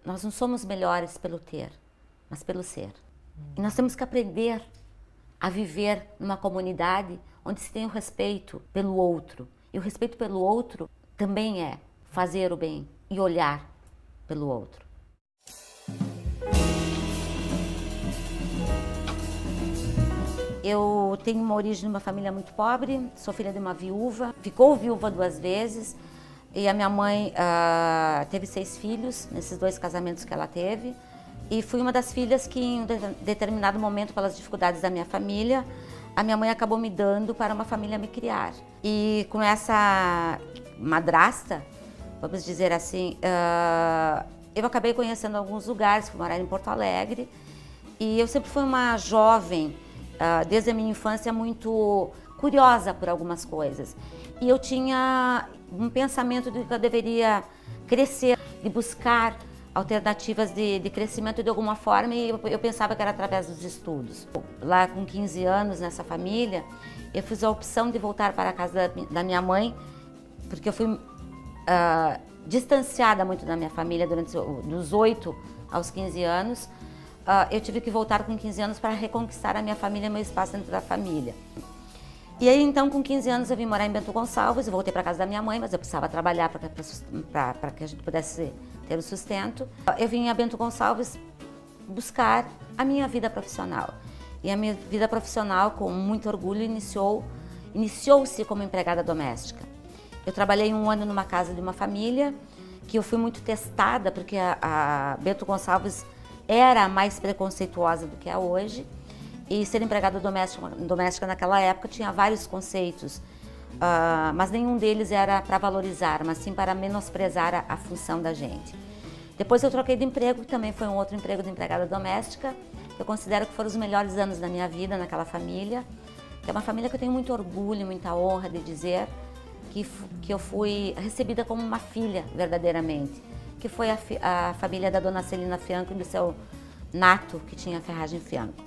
nós não somos melhores pelo ter, mas pelo ser. E nós temos que aprender a viver numa comunidade onde se tem o respeito pelo outro. E o respeito pelo outro também é fazer o bem e olhar pelo outro. Eu tenho uma origem numa família muito pobre, sou filha de uma viúva, ficou viúva 2 vezes, e a minha mãe teve 6 filhos nesses 2 casamentos que ela teve, e fui uma das filhas que em determinado momento, pelas dificuldades da minha família, a minha mãe acabou me dando para uma família me criar. E com essa madrasta, vamos dizer assim, eu acabei conhecendo alguns lugares, fui morar em Porto Alegre, e eu sempre fui uma jovem, desde a minha infância, muito curiosa por algumas coisas. E eu tinha um pensamento de que eu deveria crescer, de buscar alternativas de crescimento de alguma forma, e eu pensava que era através dos estudos. Lá com 15 anos, nessa família, eu fiz a opção de voltar para a casa da minha mãe, porque eu fui distanciada muito da minha família dos 8 aos 15 anos. Eu tive que voltar com 15 anos para reconquistar a minha família, meu espaço dentro da família. E aí, então, com 15 anos, eu vim morar em Bento Gonçalves, eu voltei para a casa da minha mãe, mas eu precisava trabalhar para que a gente pudesse ter o sustento. Eu vim a Bento Gonçalves buscar a minha vida profissional. E a minha vida profissional, com muito orgulho, iniciou-se como empregada doméstica. Eu trabalhei 1 ano numa casa de uma família, que eu fui muito testada, porque a Bento Gonçalves era mais preconceituosa do que é hoje, e ser empregada doméstica naquela época tinha vários conceitos, mas nenhum deles era para valorizar, mas sim para menosprezar a função da gente. Depois eu troquei de emprego, que também foi um outro emprego de empregada doméstica. Eu considero que foram os melhores anos da minha vida naquela família, que é uma família que eu tenho muito orgulho, muita honra de dizer que eu fui recebida como uma filha verdadeiramente, que foi a família da dona Celina Fianco e do seu Nato, que tinha a ferragem Fianco.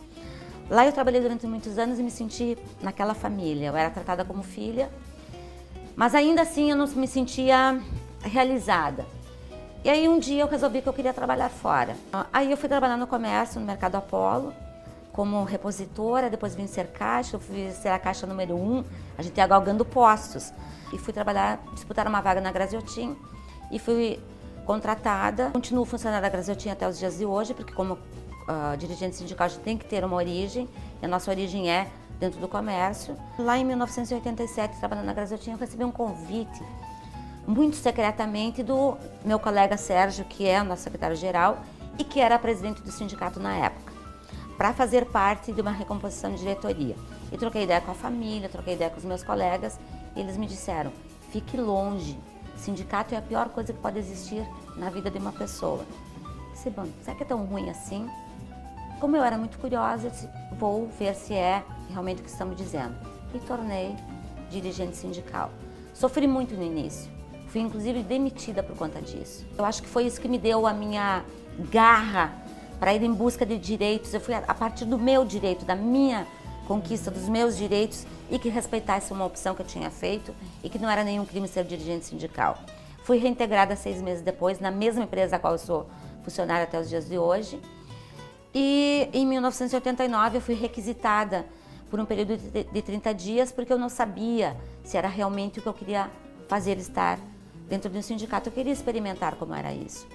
Lá eu trabalhei durante muitos anos e me senti naquela família. Eu era tratada como filha, mas ainda assim eu não me sentia realizada. E aí um dia eu resolvi que eu queria trabalhar fora. Aí eu fui trabalhar no comércio, no Mercado Apolo, como repositora, depois vim ser caixa, eu fui ser a caixa número 1, a gente ia galgando postos. E fui disputar uma vaga na Graziotin e fui contratada. Continuo funcionária da Graziotin até os dias de hoje, porque como dirigente sindical a gente tem que ter uma origem, e a nossa origem é dentro do comércio. Lá em 1987, trabalhando na Graziotin, eu recebi um convite, muito secretamente, do meu colega Sérgio, que é o nosso secretário-geral e que era presidente do sindicato na época, para fazer parte de uma recomposição de diretoria. E troquei ideia com a família, troquei ideia com os meus colegas, e eles me disseram: fique longe, sindicato é a pior coisa que pode existir na vida de uma pessoa. Eu disse: bom, será que é tão ruim assim? Como eu era muito curiosa, eu disse: vou ver se é realmente o que estamos dizendo. E tornei dirigente sindical. Sofri muito no início, fui inclusive demitida por conta disso. Eu acho que foi isso que me deu a minha garra para ir em busca de direitos. Eu fui a partir do meu direito, da minha conquista dos meus direitos, e que respeitasse uma opção que eu tinha feito e que não era nenhum crime ser dirigente sindical. Fui reintegrada 6 meses depois na mesma empresa a qual eu sou funcionária até os dias de hoje. E em 1989 eu fui requisitada por um período de 30 dias, porque eu não sabia se era realmente o que eu queria fazer, estar dentro de um sindicato. Eu queria experimentar como era isso.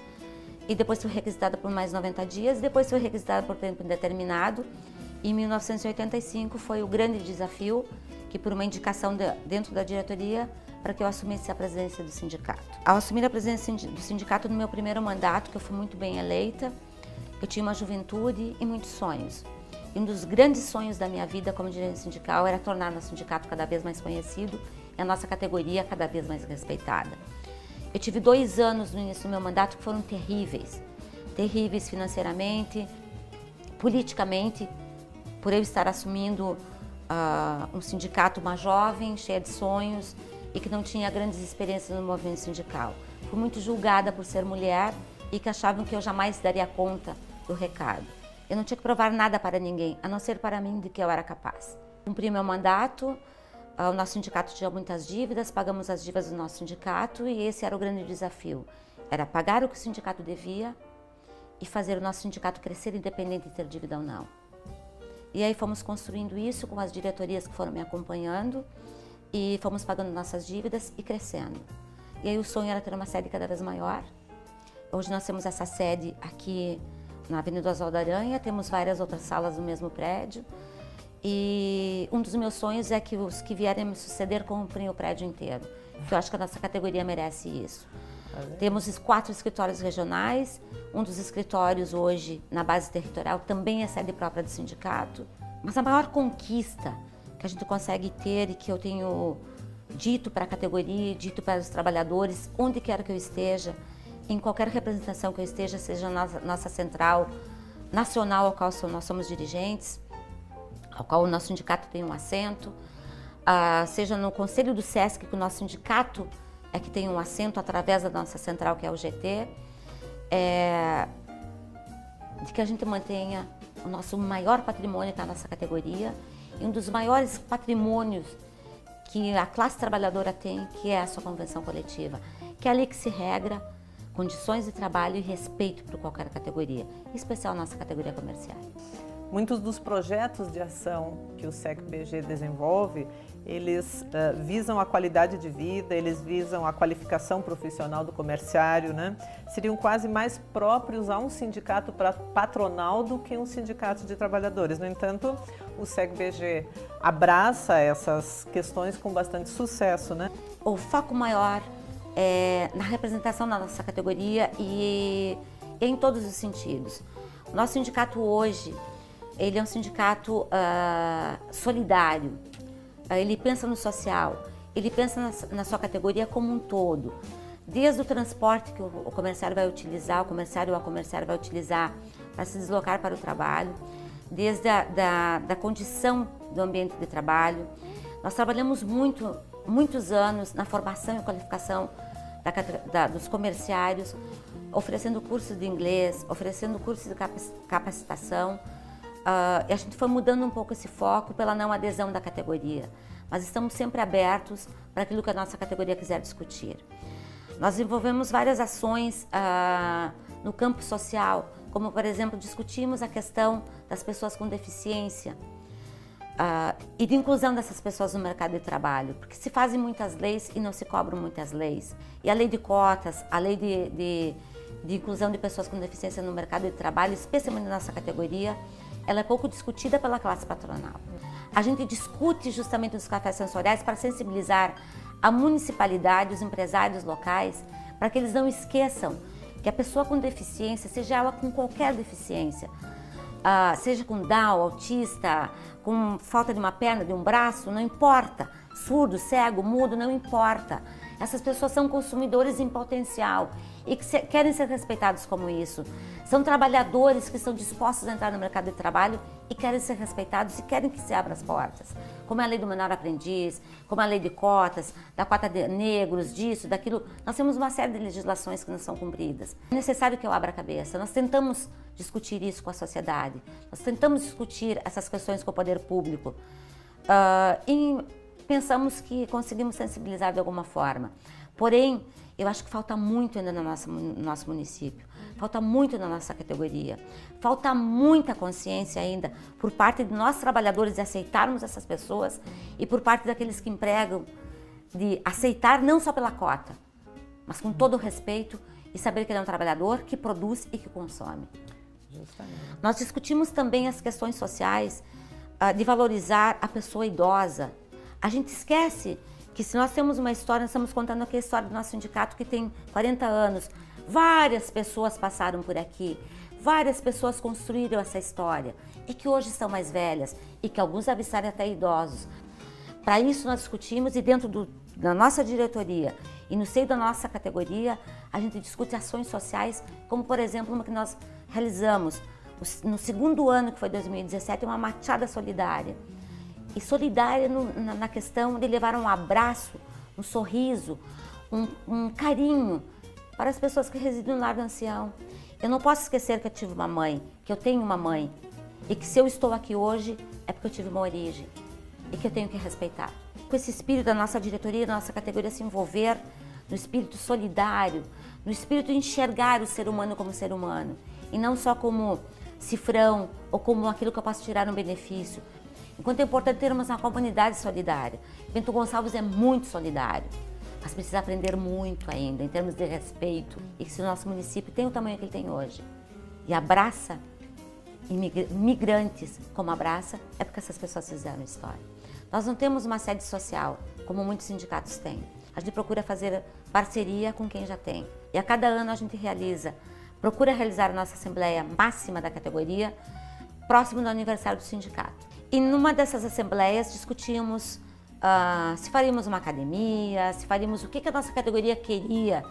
E depois fui requisitada por mais 90 dias, depois fui requisitada por tempo indeterminado. Em 1985 foi o grande desafio, que por uma indicação dentro da diretoria, para que eu assumisse a presidência do sindicato. Ao assumir a presidência do sindicato no meu primeiro mandato, que eu fui muito bem eleita, eu tinha uma juventude e muitos sonhos. E um dos grandes sonhos da minha vida como dirigente sindical era tornar nosso sindicato cada vez mais conhecido e a nossa categoria cada vez mais respeitada. Eu tive 2 anos no início do meu mandato que foram terríveis. Terríveis financeiramente, politicamente, por eu estar assumindo um sindicato, uma jovem, cheia de sonhos e que não tinha grandes experiências no movimento sindical. Fui muito julgada por ser mulher e que achavam que eu jamais daria conta do recado. Eu não tinha que provar nada para ninguém, a não ser para mim de que eu era capaz. Cumpri meu mandato, o nosso sindicato tinha muitas dívidas, pagamos as dívidas do nosso sindicato e esse era o grande desafio. Era pagar o que o sindicato devia e fazer o nosso sindicato crescer independente de ter dívida ou não. E aí fomos construindo isso com as diretorias que foram me acompanhando e fomos pagando nossas dívidas e crescendo. E aí o sonho era ter uma sede cada vez maior. Hoje nós temos essa sede aqui na Avenida Oswaldo Aranha, temos várias outras salas no mesmo prédio. E um dos meus sonhos é que os que vierem me suceder comprem o prédio inteiro, que eu acho que a nossa categoria merece isso. Temos 4 escritórios regionais, um dos escritórios hoje na base territorial também é sede própria do sindicato. Mas a maior conquista que a gente consegue ter e que eu tenho dito para a categoria, dito para os trabalhadores, onde quer que eu esteja, em qualquer representação que eu esteja, seja na nossa central nacional, ao qual nós somos dirigentes, ao qual o nosso sindicato tem um assento, seja no Conselho do SESC, que o nosso sindicato é que tem um assento através da nossa central, que é o GT, de que a gente mantenha o nosso maior patrimônio na nossa categoria e um dos maiores patrimônios que a classe trabalhadora tem, que é a sua convenção coletiva, que é ali que se regra condições de trabalho e respeito por qualquer categoria, em especial a nossa categoria comercial. Muitos dos projetos de ação que o SECBG desenvolve, eles visam a qualidade de vida, eles visam a qualificação profissional do comerciário, né? Seriam quase mais próprios a um sindicato patronal do que um sindicato de trabalhadores. No entanto, o SECBG abraça essas questões com bastante sucesso, né? O foco maior é na representação da nossa categoria e em todos os sentidos. O nosso sindicato hoje, ele é um sindicato solidário, ele pensa no social, ele pensa na sua categoria como um todo. Desde o transporte que o comerciário vai utilizar, o comerciário ou a comerciária vai utilizar para se deslocar para o trabalho, desde da condição do ambiente de trabalho. Nós trabalhamos muitos anos na formação e qualificação dos comerciários, oferecendo cursos de inglês, oferecendo cursos de capacitação. E a gente foi mudando um pouco esse foco pela não adesão da categoria, mas estamos sempre abertos para aquilo que a nossa categoria quiser discutir. Nós desenvolvemos várias ações no campo social, como, por exemplo, discutimos a questão das pessoas com deficiência e de inclusão dessas pessoas no mercado de trabalho, porque se fazem muitas leis e não se cobram muitas leis. E a lei de cotas, a lei de inclusão de pessoas com deficiência no mercado de trabalho, especialmente na nossa categoria, ela é pouco discutida pela classe patronal. A gente discute justamente nos cafés sensoriais para sensibilizar a municipalidade, os empresários locais, para que eles não esqueçam que a pessoa com deficiência, seja ela com qualquer deficiência, seja com Down, autista, com falta de uma perna, de um braço, não importa, surdo, cego, mudo, não importa. Essas pessoas são consumidores em potencial e que querem ser respeitados como isso. São trabalhadores que estão dispostos a entrar no mercado de trabalho e querem ser respeitados e querem que se abra as portas. Como a lei do menor aprendiz, como a lei de cotas, da cota de negros, disso, daquilo. Nós temos uma série de legislações que não são cumpridas. É necessário que eu abra a cabeça. Nós tentamos discutir isso com a sociedade. Nós tentamos discutir essas questões com o poder público. E pensamos que conseguimos sensibilizar de alguma forma. Porém, eu acho que falta muito ainda no nosso município, falta muito na nossa categoria, falta muita consciência ainda por parte de nós trabalhadores de aceitarmos essas pessoas e por parte daqueles que empregam de aceitar não só pela cota, mas com todo o respeito e saber que ele é um trabalhador que produz e que consome. Justamente. Nós discutimos também as questões sociais de valorizar a pessoa idosa. A gente esquece que se nós temos uma história, nós estamos contando aqui a história do nosso sindicato que tem 40 anos. Várias pessoas passaram por aqui, várias pessoas construíram essa história e que hoje estão mais velhas e que alguns avistaram até idosos. Para isso nós discutimos e dentro da nossa diretoria e no seio da nossa categoria, a gente discute ações sociais, como por exemplo uma que nós realizamos no segundo ano, que foi 2017, uma machada solidária. E solidária na questão de levar um abraço, um sorriso, um carinho para as pessoas que residem no lar do ancião. Eu não posso esquecer que eu tive uma mãe, que eu tenho uma mãe, e que se eu estou aqui hoje é porque eu tive uma origem e que eu tenho que respeitar. Com esse espírito da nossa diretoria, da nossa categoria se envolver no espírito solidário, no espírito de enxergar o ser humano como ser humano e não só como cifrão ou como aquilo que eu posso tirar um benefício. Enquanto é importante termos uma comunidade solidária. Bento Gonçalves é muito solidário, mas precisa aprender muito ainda em termos de respeito. E se o nosso município tem o tamanho que ele tem hoje e abraça imigrantes como abraça, é porque essas pessoas fizeram história. Nós não temos uma sede social, como muitos sindicatos têm. A gente procura fazer parceria com quem já tem. E a cada ano a gente procura realizar a nossa assembleia máxima da categoria, próximo do aniversário do sindicato. E numa dessas assembleias discutimos se faríamos uma academia, se faríamos o que a nossa categoria queria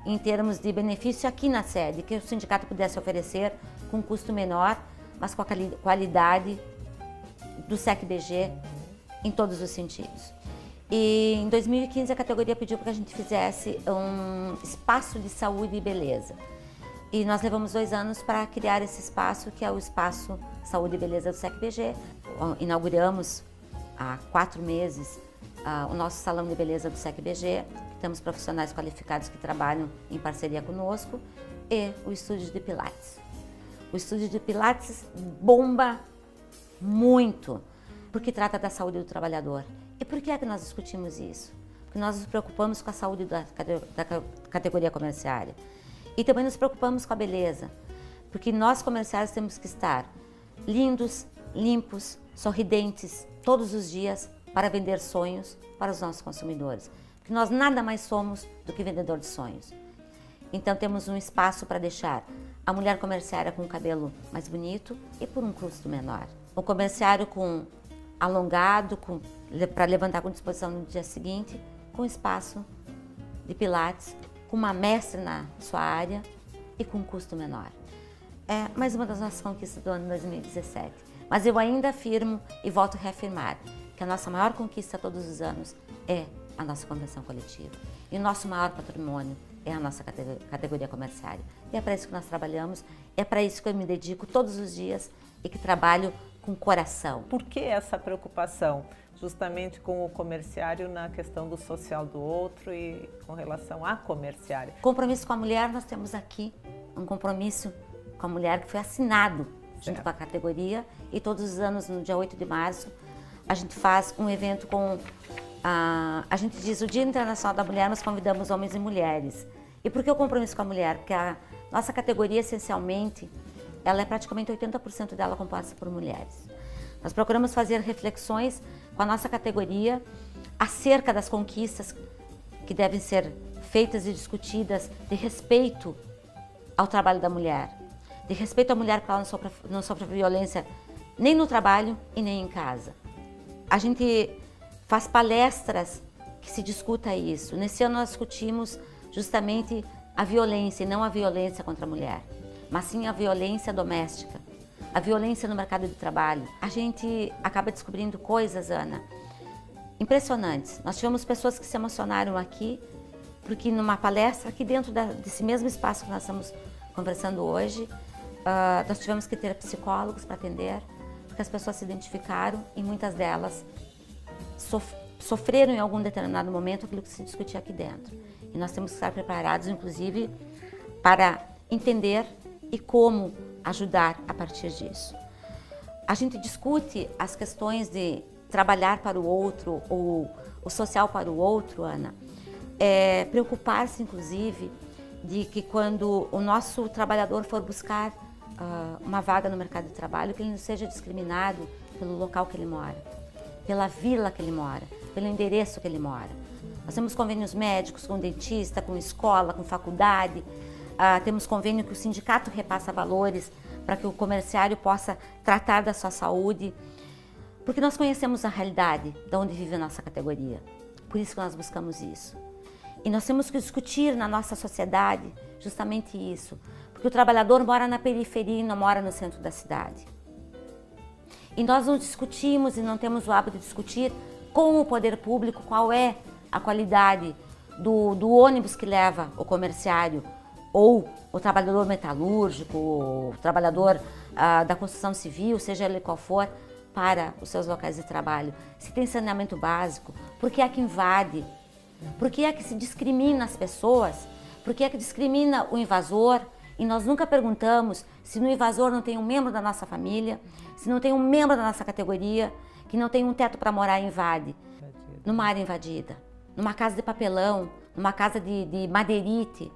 em termos de benefício aqui na sede, que o sindicato pudesse oferecer com um custo menor, mas com a qualidade do SECBG em todos os sentidos. E em 2015 a categoria pediu para que a gente fizesse um espaço de saúde e beleza. E nós levamos 2 anos para criar esse espaço, que é o Espaço Saúde e Beleza do SECBG. Inauguramos há 4 meses o nosso Salão de Beleza do SECBG. Temos profissionais qualificados que trabalham em parceria conosco e o Estúdio de Pilates. O Estúdio de Pilates bomba muito, porque trata da saúde do trabalhador. E por que é que nós discutimos isso? Porque nós nos preocupamos com a saúde da categoria comerciária. E também nos preocupamos com a beleza, porque nós comerciários temos que estar lindos, limpos, sorridentes todos os dias para vender sonhos para os nossos consumidores. Porque nós nada mais somos do que vendedor de sonhos. Então temos um espaço para deixar a mulher comerciária com o cabelo mais bonito e por um custo menor. O comerciário com alongado, para levantar com disposição no dia seguinte, com espaço de pilates, com uma mestre na sua área e com um custo menor. É mais uma das nossas conquistas do ano 2017. Mas eu ainda afirmo e volto a reafirmar que a nossa maior conquista todos os anos é a nossa convenção coletiva. E o nosso maior patrimônio é a nossa categoria comerciária. E é para isso que nós trabalhamos, é para isso que eu me dedico todos os dias e que trabalho com coração. Por que essa preocupação? Justamente com o comerciário na questão do social do outro e com relação à comerciária. Compromisso com a mulher, nós temos aqui um compromisso com a mulher que foi assinado junto com a categoria e todos os anos, no dia 8 de março, a gente faz um evento com, a gente diz o Dia Internacional da Mulher, nós convidamos homens e mulheres. E por que o compromisso com a mulher? Porque a nossa categoria, essencialmente, ela é praticamente 80% dela composta por mulheres. Nós procuramos fazer reflexões com a nossa categoria acerca das conquistas que devem ser feitas e discutidas de respeito ao trabalho da mulher, de respeito à mulher que ela não sofre violência nem no trabalho e nem em casa. A gente faz palestras que se discuta isso. Nesse ano nós discutimos justamente a violência e não a violência contra a mulher, mas sim a violência doméstica, a violência no mercado de trabalho. A gente acaba descobrindo coisas, Ana, impressionantes. Nós tivemos pessoas que se emocionaram aqui, porque numa palestra, aqui dentro desse mesmo espaço que nós estamos conversando hoje, nós tivemos que ter psicólogos para atender, porque as pessoas se identificaram e muitas delas sofreram em algum determinado momento aquilo que se discutia aqui dentro. E nós temos que estar preparados, inclusive, para entender e como ajudar a partir disso. A gente discute as questões de trabalhar para o outro ou o social para o outro, Ana, preocupar-se, inclusive, de que quando o nosso trabalhador for buscar uma vaga no mercado de trabalho, que ele não seja discriminado pelo local que ele mora, pela vila que ele mora, pelo endereço que ele mora. Nós temos convênios médicos com dentista, com escola, com faculdade, temos convênio que o sindicato repassa valores para que o comerciário possa tratar da sua saúde, porque nós conhecemos a realidade de onde vive a nossa categoria. Por isso que nós buscamos isso. E nós temos que discutir na nossa sociedade justamente isso, porque o trabalhador mora na periferia e não mora no centro da cidade. E nós não discutimos e não temos o hábito de discutir com o poder público qual é a qualidade do ônibus que leva o comerciário, ou o trabalhador metalúrgico, o trabalhador da construção civil, seja ele qual for, para os seus locais de trabalho. Se tem saneamento básico, por que é que invade Por que é que se discrimina as pessoas? Por que é que discrimina o invasor? E nós nunca perguntamos se no invasor não tem um membro da nossa família, se não tem um membro da nossa categoria, que não tem um teto para morar e invade, numa área invadida, numa casa de papelão, numa casa de madeirite.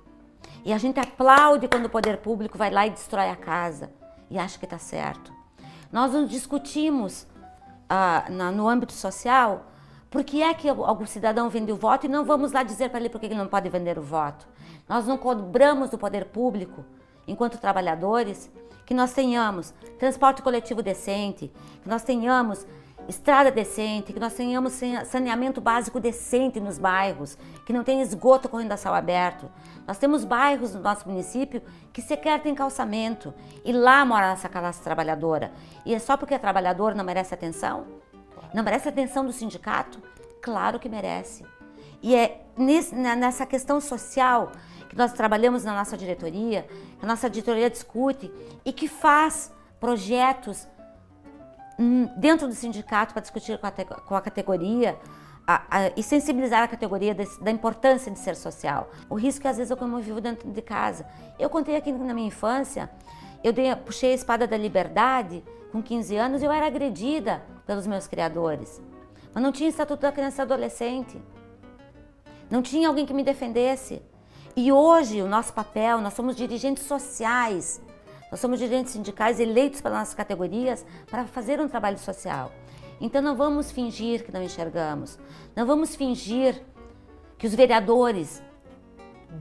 E a gente aplaude quando o poder público vai lá e destrói a casa e acha que está certo. Nós não discutimos no âmbito social por que é que algum cidadão vende o voto e não vamos lá dizer para ele por que ele não pode vender o voto. Nós não cobramos do poder público, enquanto trabalhadores, que nós tenhamos transporte coletivo decente, que nós tenhamos estrada decente, que nós tenhamos saneamento básico decente nos bairros, que não tenha esgoto correndo a céu aberto. Nós temos bairros no nosso município que sequer tem calçamento e lá mora essa classe trabalhadora. E é só porque é trabalhador não merece atenção? Não merece atenção do sindicato? Claro que merece. E é nessa questão social que nós trabalhamos na nossa diretoria, que a nossa diretoria discute e que faz projetos dentro do sindicato para discutir com a categoria e sensibilizar a categoria da importância de ser social. O risco que às vezes eu vivo dentro de casa. Eu contei aqui na minha infância, puxei a espada da liberdade com 15 anos e eu era agredida pelos meus criadores. Mas não tinha estatuto da criança e adolescente. Não tinha alguém que me defendesse. E hoje o nosso papel, nós somos dirigentes sociais. Nós somos dirigentes sindicais eleitos pelas nossas categorias para fazer um trabalho social. Então não vamos fingir que não enxergamos. Não vamos fingir que os vereadores,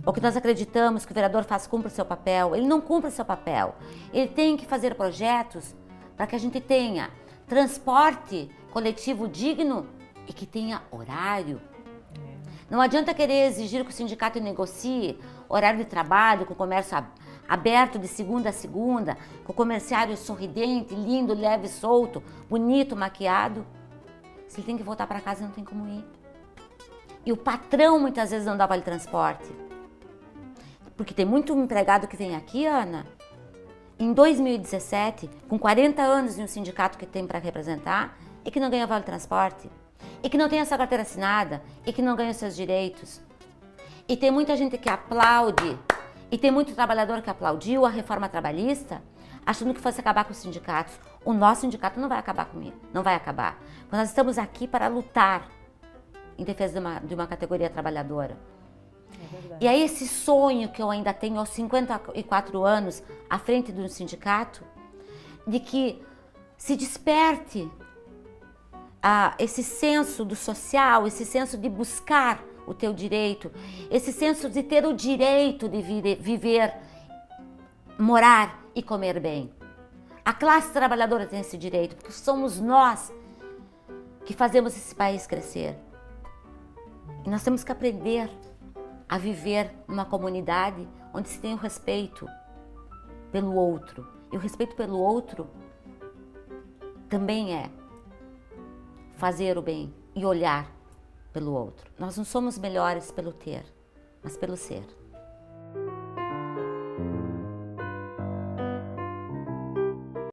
ou que nós acreditamos que o vereador cumpre o seu papel. Ele não cumpre o seu papel. Ele tem que fazer projetos para que a gente tenha transporte coletivo digno e que tenha horário. Não adianta querer exigir que o sindicato negocie horário de trabalho com o comércio aberto de segunda a segunda, com o comerciário sorridente, lindo, leve, solto, bonito, maquiado. Se ele tem que voltar para casa, não tem como ir. E o patrão muitas vezes não dá vale transporte. Porque tem muito empregado que vem aqui, Ana, em 2017, com 40 anos em um sindicato que tem para representar e que não ganha vale transporte. E que não tem essa carteira assinada, e que não ganha os seus direitos. E tem muita gente que aplaude, e tem muito trabalhador que aplaudiu a reforma trabalhista, achando que fosse acabar com os sindicatos. O nosso sindicato não vai acabar com isso, não vai acabar. Nós estamos aqui para lutar em defesa de uma categoria trabalhadora. E aí esse sonho que eu ainda tenho aos 54 anos, à frente de um sindicato, de que se desperte esse senso do social, esse senso de buscar o teu direito, esse senso de ter o direito de viver, morar e comer bem. A classe trabalhadora tem esse direito, porque somos nós que fazemos esse país crescer. E nós temos que aprender a viver numa comunidade onde se tem o respeito pelo outro. E o respeito pelo outro também é fazer o bem e olhar pelo outro. Nós não somos melhores pelo ter, mas pelo ser.